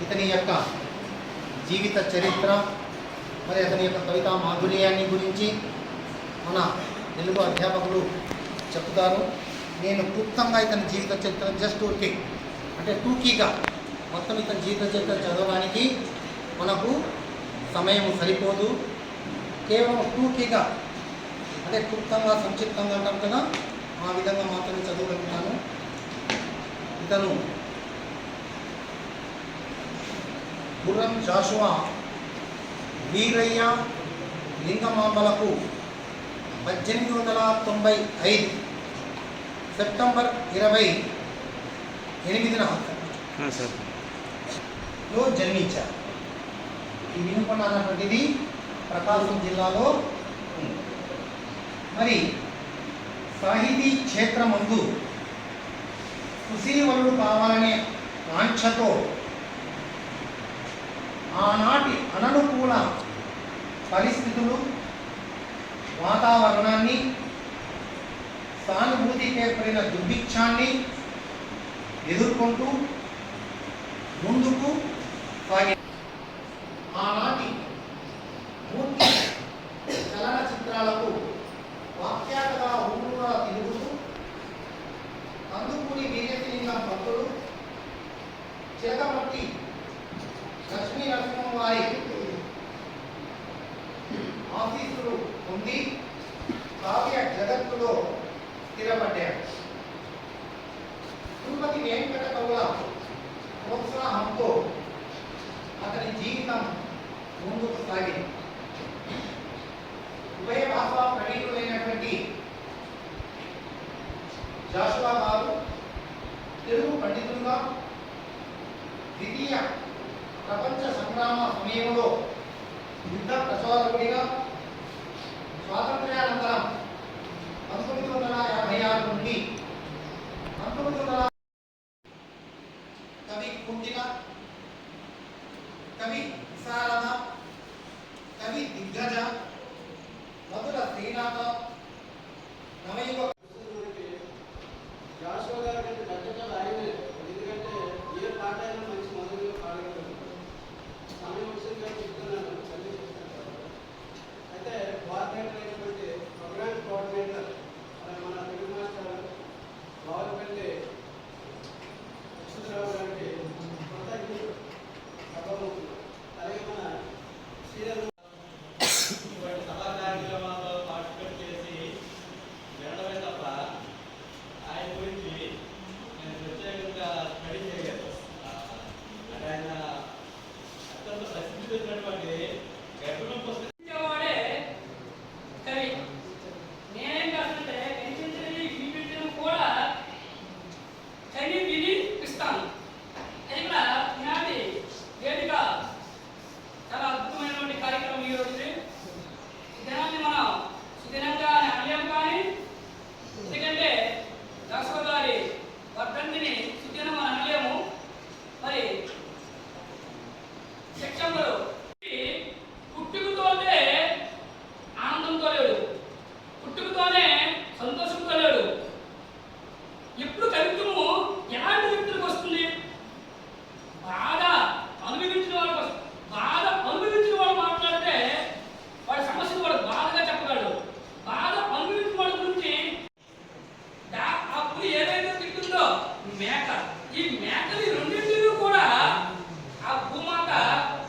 ఇతని యొక్క జీవిత చరిత్ర మరి అతని యొక్క కవితా మాధుర్యాన్ని గురించి మన తెలుగు అధ్యాపకులు చెప్తారు. నేను క్లుప్తంగా ఇతని జీవిత చరిత్ర జస్ట్ ఊరికే అంటే టూకీగా మొత్తం ఇతని జీవిత చరిత్ర చదవడానికి మనకు సమయం సరిపోదు. కేవలం టూకీగా అంటే క్లుప్తంగా సంక్షిప్తంగా అంటాం కదా, ఆ విధంగా మాత్రమే చదవగలుగుతాను. ఇతను గుర్రం జాషువా వీరయ్య లింగమాంబలకు 1895 సెప్టెంబర్ 28న జన్మించారు. ఈ వినుకొండ అన్నటువంటిది ప్రకాశం జిల్లాలో ఉంది. మరి సాహితీ క్షేత్రమందు సుశీవలుడు కావాలనే కాంక్షతో ఆనాటి అననుకూల పరిస్థితులు, వాతావరణాన్ని, సానుభూతికి ఏర్పడిన దుర్భిక్షాన్ని ఎదుర్కొంటూ ముందుకు సాగి ఆనాటి పూర్తి చలనచిత్రాలకు వాఖ్యాతగా ఊరుగా తిరుగుతూ కందుకూరి వీరేశలింగం భక్తుడు, చిలకమట్టి లక్ష్మీ నరసింహం వారి ఆఫీసులు పొంది కావ్య జగత్తులో స్థిరపడ్డాడు. తిరుపతి వెంకట కవుల ప్రోత్సాహంతో అతని జీవితం ముందుకు సాగింది. ఉభయ భాషా ప్రవీణులైనటువంటి జాషువా గారు తెలుగు పండితులుగా, ద్వితీయ ప్రపంచ సంగ్రామ సమయంలో యుద్ధ ప్రచారకుడిగా, స్వాతంత్ర్యానంతరం 1956 నుండి 1900 కవి కుంటిక, కవి విశారద, కవి దిగ్గజ, మధుర శ్రీనాథ, నవయుగ జాషువా గారి కంటే ఖచ్చితంగా ఆయనే. ఎందుకంటే ఏ పాట అయినా మంచి మొదలుగా పాడగలరు. సమయం వచ్చిందిగా చెప్తున్నాను, చదివి చెప్తాను. అయితే కోఆర్డినేటర్ అయినటువంటి ప్రోగ్రామ్ కోఆర్డినేటర్ మన తెలుగు మాస్టర్ బాగుపల్లి అచ్యుతరావు గారికి కృతజ్ఞతలు సభముఖులు. అలాగే మన శ్రీరామ్ సభా కార్యక్రమాల్లో పార్టిసిపేట్ చేసి వెళ్ళడమే తప్ప ఆయన గురించి నేను ప్రత్యేకంగా స్టడీ చేయలేదు. అంటే ఆయన అత్యంత ప్రసిద్ధి చెందినటువంటి గర్భం పుస్తకం మేక, ఈ మేకని రెండింటినీ కూడా ఆ భూమాత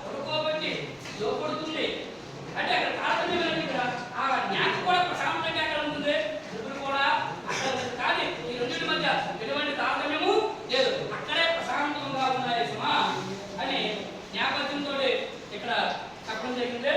పడుకోబెట్టి జోపడుతుంది. అంటే అక్కడ తారతమ్యం ఇక్కడ ఆ మేక కూడా ప్రశాంతంగా అక్కడ ఉంటుంది, ఇప్పుడు కూడా అక్కడ కానీ ఈ రెండింటి మధ్య ఎటువంటి తారతమ్యము లేదు, అక్కడే ప్రశాంతంగా ఉన్నాయి సుమా అని నేపథ్యంతో ఇక్కడ చెప్పడం జరిగింది.